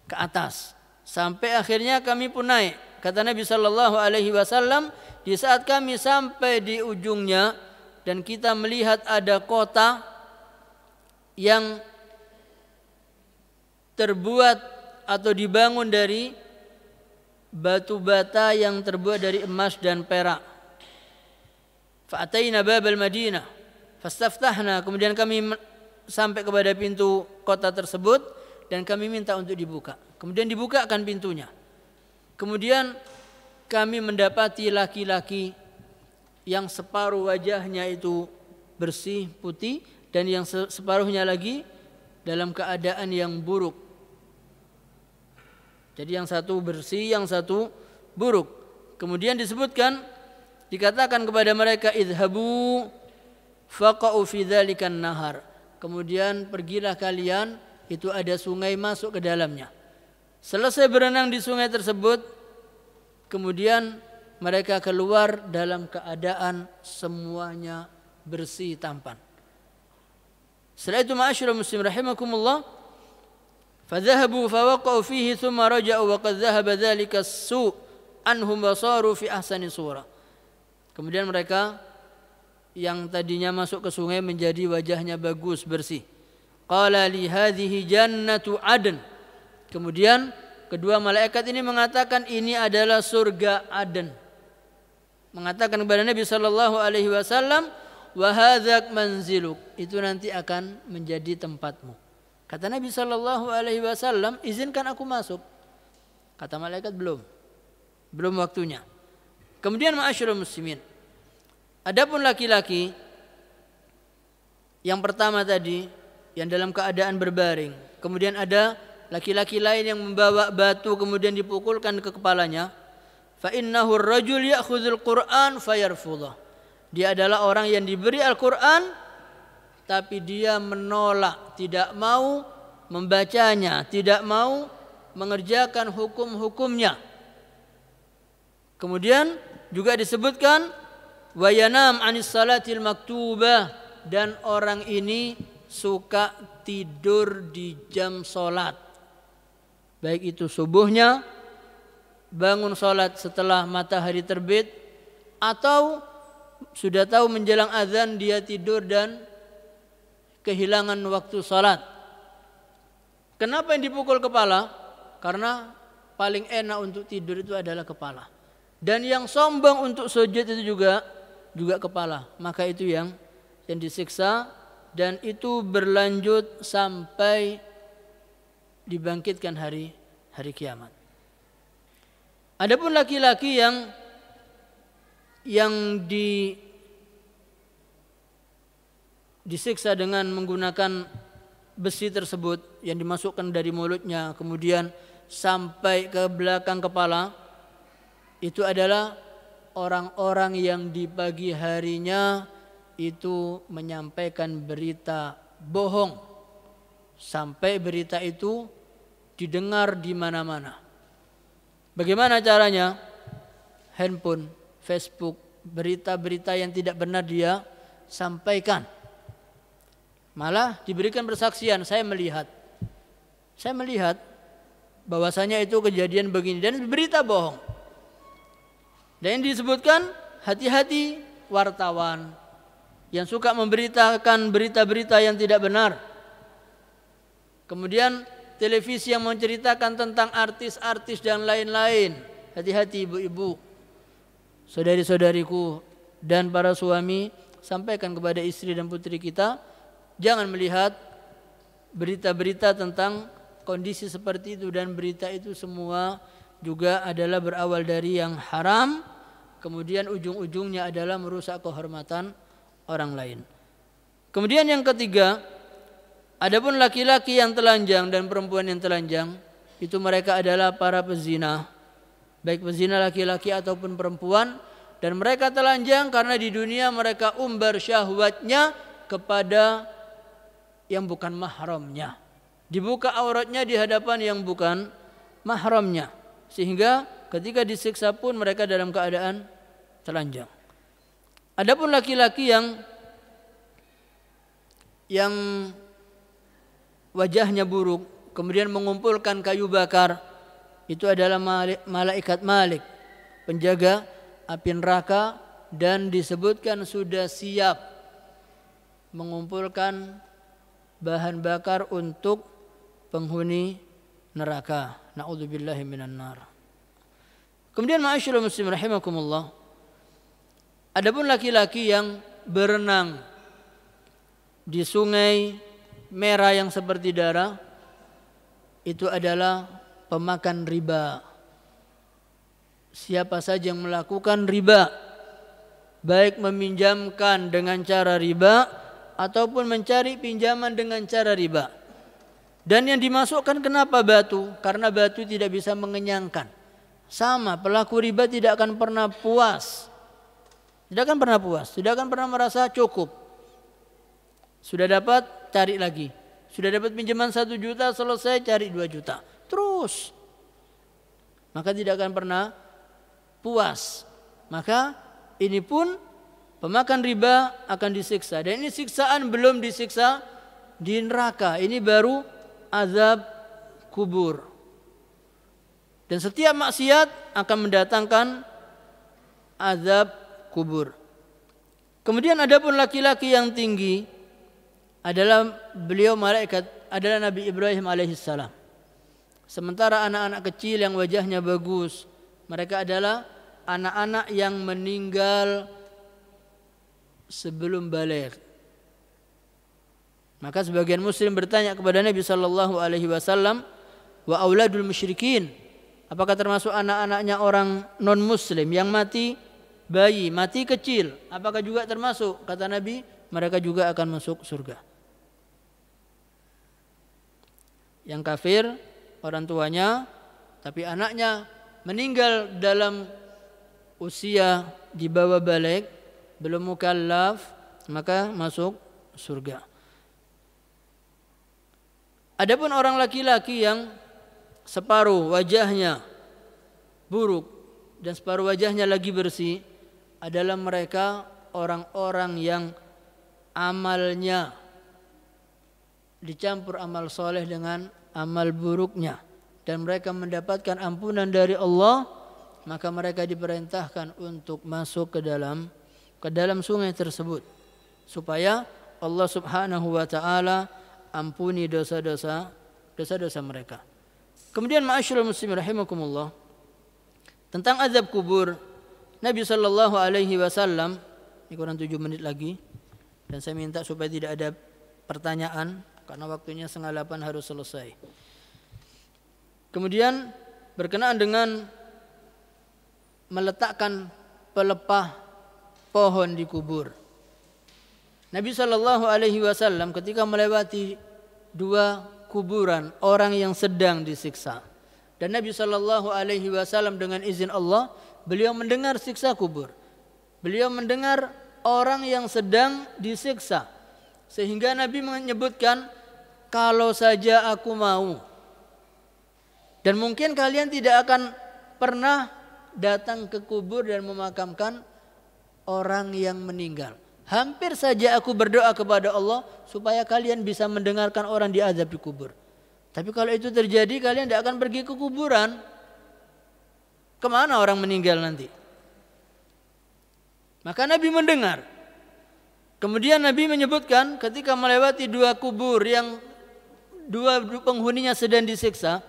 ke atas. Sampai akhirnya kami pun naik. Kata Nabi sallallahu alaihi wasallam, di saat kami sampai di ujungnya dan kita melihat ada kota yang terbuat atau dibangun dari batu bata yang terbuat dari emas dan perak. Fa'ataina babal Madinah fastaftahna, kemudian kami sampai kepada pintu kota tersebut dan kami minta untuk dibuka. Kemudian dibukakan pintunya. Kemudian kami mendapati laki-laki yang separuh wajahnya itu bersih putih, dan yang separuhnya lagi dalam keadaan yang buruk. Jadi yang satu bersih, yang satu buruk. Kemudian disebutkan, dikatakan kepada mereka, idhabu faqa'u fi dzalikan nahar. Kemudian pergilah kalian, itu ada sungai, masuk ke dalamnya. Selesai berenang di sungai tersebut, kemudian mereka keluar dalam keadaan semuanya bersih tampan. Setelah itu, ma'asyiral muslimin rahimakumullah, fadhahabu fawaqa'u fihi thumma raja'u wa qad dhahaba dzalika as-su' anhum wa saru fi ahsani surah. Kemudian mereka yang tadinya masuk ke sungai menjadi wajahnya bagus, bersih. Qala li hadhihi jannatu adn. Kemudian kedua malaikat ini mengatakan ini adalah surga Aden. Mengatakan kepada Nabi sallallahu alaihi wasallam, wa hadzak manziluk, itu nanti akan menjadi tempatmu. Kata Nabi sallallahu alaihi wasallam, izinkan aku masuk. Kata malaikat, belum waktunya. Kemudian ma'asyiral muslimin, adapun laki-laki yang pertama tadi yang dalam keadaan berbaring, kemudian ada laki-laki lain yang membawa batu kemudian dipukulkan ke kepalanya, fa innahu ar-rajul ya'khudhul Qur'an fayarfudhu. Dia adalah orang yang diberi Al-Qur'an tapi dia menolak, tidak mau membacanya, tidak mau mengerjakan hukum-hukumnya. Kemudian juga disebutkan wa yanam 'anis salatil maktubah, dan orang ini suka tidur di jam salat. Baik itu subuhnya, bangun salat setelah matahari terbit, atau sudah tahu menjelang azan dia tidur dan kehilangan waktu salat. Kenapa yang dipukul kepala? Karena paling enak untuk tidur itu adalah kepala. Dan yang sombong untuk sujud itu juga kepala. Maka itu yang disiksa, dan itu berlanjut sampai dibangkitkan hari kiamat. Adapun laki-laki yang disiksa dengan menggunakan besi tersebut yang dimasukkan dari mulutnya kemudian sampai ke belakang kepala, itu adalah orang-orang yang di pagi harinya itu menyampaikan berita bohong sampai berita itu didengar di mana-mana. Bagaimana caranya? Handphone, Facebook, berita-berita yang tidak benar dia sampaikan. Malah diberikan persaksian, saya melihat bahwasanya itu kejadian begini, dan berita bohong. Dan yang disebutkan, hati-hati wartawan yang suka memberitakan berita-berita yang tidak benar. Kemudian televisi yang menceritakan tentang artis-artis dan lain-lain. Hati-hati ibu-ibu, saudari-saudariku, dan para suami, sampaikan kepada istri dan putri kita, jangan melihat berita-berita tentang kondisi seperti itu, dan berita itu semua juga adalah berawal dari yang haram, kemudian ujung-ujungnya adalah merusak kehormatan orang lain. Kemudian yang ketiga, adapun laki-laki yang telanjang dan perempuan yang telanjang, itu mereka adalah para pezina, baik pezina laki-laki ataupun perempuan, dan mereka telanjang karena di dunia mereka umbar syahwatnya kepada yang bukan mahramnya, dibuka auratnya di hadapan yang bukan mahramnya, sehingga ketika disiksa pun mereka dalam keadaan telanjang. Adapun laki-laki yang wajahnya buruk kemudian mengumpulkan kayu bakar, itu adalah malaikat Malik, penjaga api neraka, dan disebutkan sudah siap mengumpulkan bahan bakar untuk penghuni neraka. Na'udzubillahi minan nar. Kemudian ma'asyiral muslimin rahimakumullah, adapun laki-laki yang berenang di sungai merah yang seperti darah, itu adalah pemakan riba. Siapa saja yang melakukan riba, baik meminjamkan dengan cara riba ataupun mencari pinjaman dengan cara riba. Dan yang dimasukkan kenapa batu? Karena batu tidak bisa mengenyangkan. Sama, pelaku riba tidak akan pernah puas. Tidak akan pernah merasa cukup. Sudah dapat, cari lagi. Sudah dapat pinjaman 1 juta, selesai cari 2 juta. Terus. Maka tidak akan pernah puas. Maka ini pun pemakan riba akan disiksa. Dan ini siksaan belum disiksa di neraka. Ini baru azab kubur. Dan setiap maksiat akan mendatangkan azab kubur. Kemudian adapun laki-laki yang tinggi adalah beliau malaikat, adalah Nabi Ibrahim alaihissalam. Sementara anak-anak kecil yang wajahnya bagus, mereka adalah anak-anak yang meninggal sebelum baligh. Maka sebagian muslim bertanya kepada Nabi sallallahu alaihi wasallam, wa auladul musyrikin, apakah termasuk anak-anaknya orang non muslim yang mati bayi, mati kecil, apakah juga termasuk? Kata Nabi, mereka juga akan masuk surga. Yang kafir orang tuanya tapi anaknya meninggal dalam usia di bawah baligh, belum mukallaf, maka masuk surga. Adapun orang laki-laki yang separuh wajahnya buruk dan separuh wajahnya lagi bersih, adalah mereka orang-orang yang amalnya dicampur amal soleh dengan amal buruknya, dan mereka mendapatkan ampunan dari Allah, maka mereka diperintahkan untuk masuk ke dalam sungai tersebut supaya Allah Subhanahu wa taala ampuni dosa-dosa mereka. Kemudian ma'asyiral muslimin rahimakumullah, tentang azab kubur, Nabi sallallahu alaihi wasallam, ini kurang 7 menit lagi dan saya minta supaya tidak ada pertanyaan karena waktunya 7:30 harus selesai. Kemudian berkenaan dengan meletakkan pelepah pohon di kubur, Nabi sallallahu alaihi wasallam ketika melewati 2 kuburan orang yang sedang disiksa, dan Nabi sallallahu alaihi wasallam dengan izin Allah, beliau mendengar siksa kubur. Beliau mendengar orang yang sedang disiksa, sehingga Nabi menyebutkan, kalau saja aku mau, dan mungkin kalian tidak akan pernah datang ke kubur dan memakamkan orang yang meninggal. Hampir saja aku berdoa kepada Allah supaya kalian bisa mendengarkan orang diazab di kubur. Tapi kalau itu terjadi, kalian tidak akan pergi ke kuburan. Kemana orang meninggal nanti? Maka Nabi mendengar. Kemudian Nabi menyebutkan ketika melewati 2 kubur yang 2 penghuninya sedang disiksa,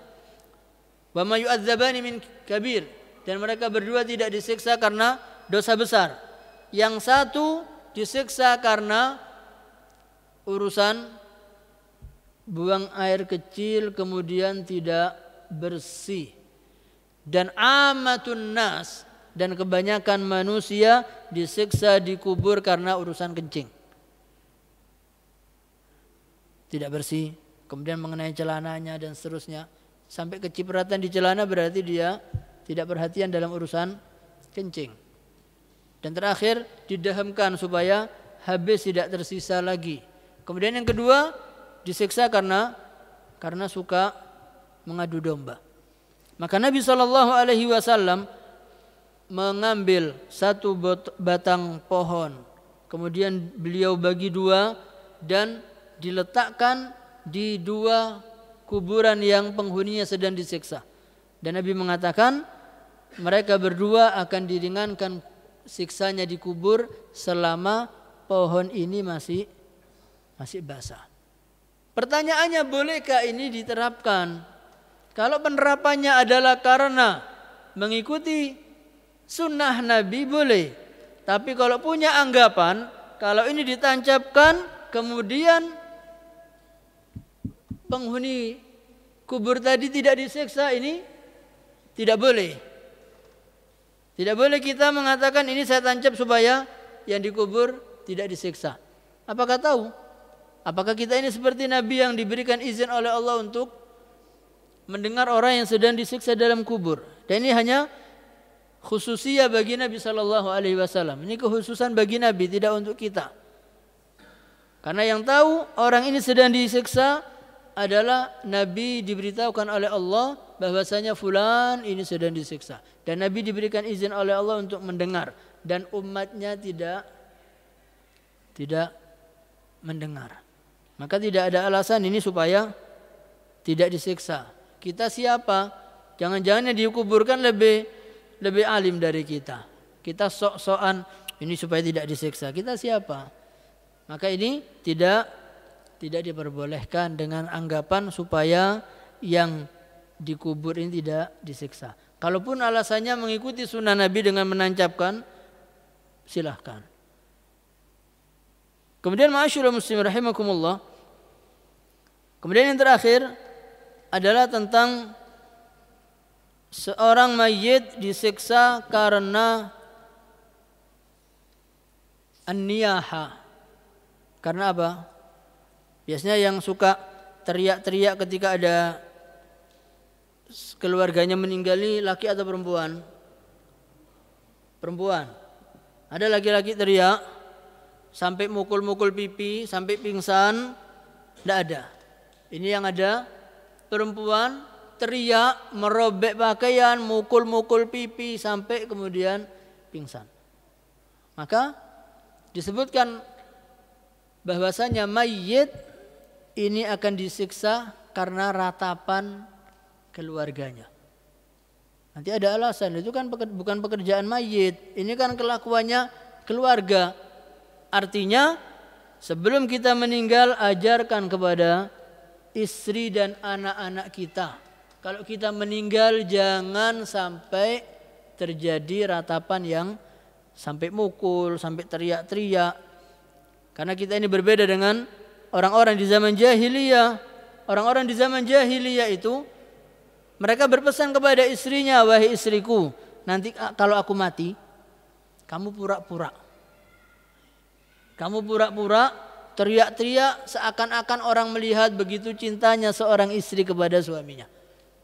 wa ma yu'adzabani min kabir, dan mereka berdua tidak disiksa karena dosa besar. Yang satu disiksa karena urusan buang air kecil kemudian tidak bersih. Dan amatun nas, dan kebanyakan manusia disiksa di kubur karena urusan kencing, tidak bersih, kemudian mengenai celananya dan seterusnya, sampai kecipratan di celana berarti dia tidak perhatian dalam urusan kencing. Dan terakhir didahamkan supaya habis, tidak tersisa lagi. Kemudian yang kedua disiksa karena suka mengadu domba. Maka Nabi sallallahu alaihi wasallam mengambil 1 batang pohon, kemudian beliau bagi 2 dan diletakkan di 2 kuburan yang penghuninya sedang disiksa. Dan Nabi mengatakan mereka berdua akan diringankan siksanya di kubur selama pohon ini masih basah. Pertanyaannya, bolehkah ini diterapkan? Kalau penerapannya adalah karena mengikuti sunnah Nabi, boleh. Tapi kalau punya anggapan, kalau ini ditancapkan kemudian penghuni kubur tadi tidak disiksa, ini tidak boleh. Tidak boleh kita mengatakan ini saya tancap supaya yang dikubur tidak disiksa. Apakah tahu? Apakah kita ini seperti Nabi yang diberikan izin oleh Allah untuk mendengar orang yang sedang disiksa dalam kubur? Dan ini hanya khususiyah bagi Nabi sallallahu alaihi wasallam. Ini kekhususan bagi Nabi, tidak untuk kita. Karena yang tahu orang ini sedang disiksa adalah Nabi, diberitahukan oleh Allah bahwasanya fulan ini sedang disiksa, dan Nabi diberikan izin oleh Allah untuk mendengar, dan umatnya tidak mendengar. Maka tidak ada alasan ini supaya tidak disiksa. Kita siapa? Jangan-jangan yang dikuburkan lebih alim dari kita. Kita sok-sokan, ini supaya tidak disiksa. Kita siapa? Maka ini tidak diperbolehkan dengan anggapan supaya yang dikubur ini tidak disiksa. Kalaupun alasannya mengikuti sunnah Nabi dengan menancapkan, silahkan. Kemudian ma'asyiral muslimin rahimakumullah. Kemudian yang terakhir adalah tentang seorang mayit disiksa karena an-niyaha. Karena apa? Biasanya yang suka teriak-teriak ketika ada keluarganya meninggali laki atau perempuan? Perempuan. Ada laki-laki teriak sampai mukul-mukul pipi, sampai pingsan, tidak ada. Ini yang ada perempuan teriak, merobek pakaian, mukul-mukul pipi sampai kemudian pingsan. Maka disebutkan bahwasanya mayit ini akan disiksa karena ratapan keluarganya. Nanti ada alasan, itu kan bukan pekerjaan mayit, ini kan kelakuannya keluarga. Artinya sebelum kita meninggal ajarkan kepada istri dan anak-anak kita. Kalau kita meninggal jangan sampai terjadi ratapan yang sampai mukul, sampai teriak-teriak. Karena kita ini berbeda dengan orang-orang di zaman jahiliyah. Orang-orang di zaman jahiliyah itu mereka berpesan kepada istrinya, wahai istriku, nanti kalau aku mati, kamu pura-pura. Kamu pura-pura teriak-teriak seakan-akan orang melihat begitu cintanya seorang istri kepada suaminya.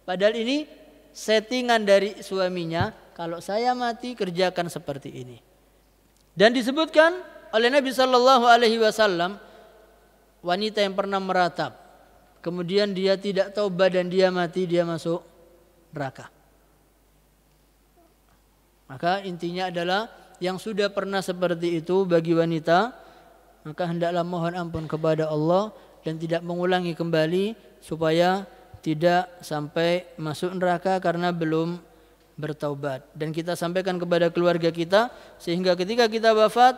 Padahal ini settingan dari suaminya, kalau saya mati kerjakan seperti ini. Dan disebutkan oleh Nabi Shallallahu Alaihi Wasallam, wanita yang pernah meratap, kemudian dia tidak taubat dan dia mati, dia masuk neraka. Maka intinya adalah yang sudah pernah seperti itu bagi wanita, maka hendaklah mohon ampun kepada Allah dan tidak mengulangi kembali supaya tidak sampai masuk neraka karena belum bertaubat. Dan kita sampaikan kepada keluarga kita sehingga ketika kita wafat,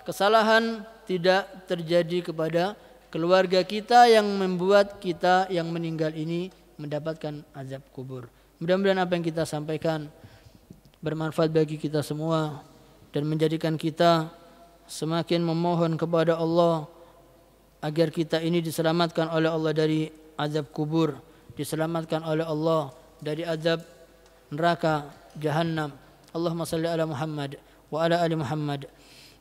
kesalahan tidak terjadi kepada keluarga kita yang membuat kita yang meninggal ini mendapatkan azab kubur. Mudah-mudahan apa yang kita sampaikan bermanfaat bagi kita semua dan menjadikan kita semakin memohon kepada Allah agar kita ini diselamatkan oleh Allah dari azab kubur, diselamatkan oleh Allah dari azab neraka jahannam. Allahumma salli ala Muhammad wa ala ali Muhammad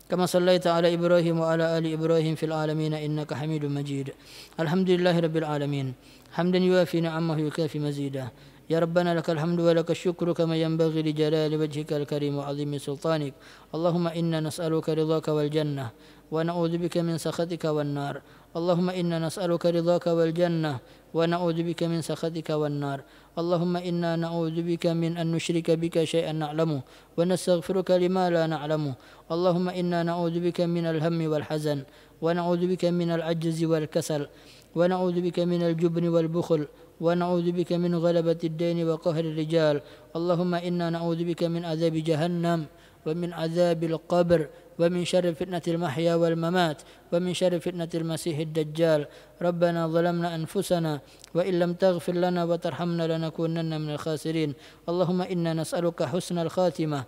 كما صليت على إبراهيم وعلى آل إبراهيم في العالمين إنك حميد مجيد. الحمد لله رب العالمين حمدا يوافي نعمه يكافي مزيدا. يا ربنا لك الحمد ولك الشكر كما ينبغي لجلال وجهك الكريم وعظيم سلطانك. اللهم إنا نسألك رضاك والجنة ونعوذ بك من سخطك والنار. اللهم إنا نسألك رضاك والجنة ونعوذ بك من سخطك والنار. اللهم إنا نعوذ بك من أن نشرك بك شيئا نعلمه ونستغفرك لما لا نعلمه. اللهم إنا نعوذ بك من الهم والحزن ونعوذ بك من العجز والكسل ونعوذ بك من الجبن والبخل ونعوذ بك من غلبة الدين وقهر الرجال. اللهم إنا نعوذ بك من عذاب جهنم ومن عذاب القبر ومن شر فتنة المحيا والممات ومن شر فتنة المسيح الدجال. ربنا ظلمنا أنفسنا وإن لم تغفر لنا وترحمنا لنكونن من الخاسرين. اللهم إنا نسألك حسن الخاتمة.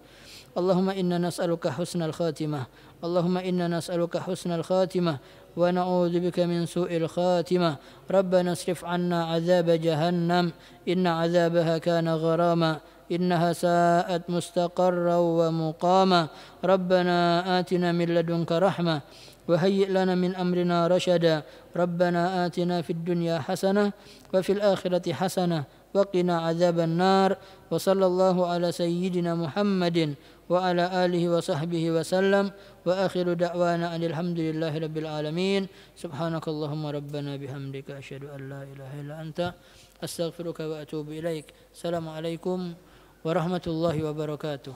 اللهم إنا نسألك حسن الخاتمة. اللهم إنا نسألك حسن الخاتمة ونعوذ بك من سوء الخاتمة. ربنا اصرف عنا عذاب جهنم إن عذابها كان غراما إنها ساءت مستقرا ومقاما. ربنا آتنا من لدنك رحمة وهيئ لنا من أمرنا رشدا. ربنا آتنا في الدنيا حسنة وفي الآخرة حسنة وقنا عذاب النار. وصلى الله على سيدنا محمد وعلى آله وصحبه وسلم. وآخر دعوانا أن الحمد لله رب العالمين. سبحانك اللهم ربنا بحمدك أشهد أن لا إله إلا أنت أستغفرك وأتوب إليك. السلام عليكم ورحمة الله وبركاته.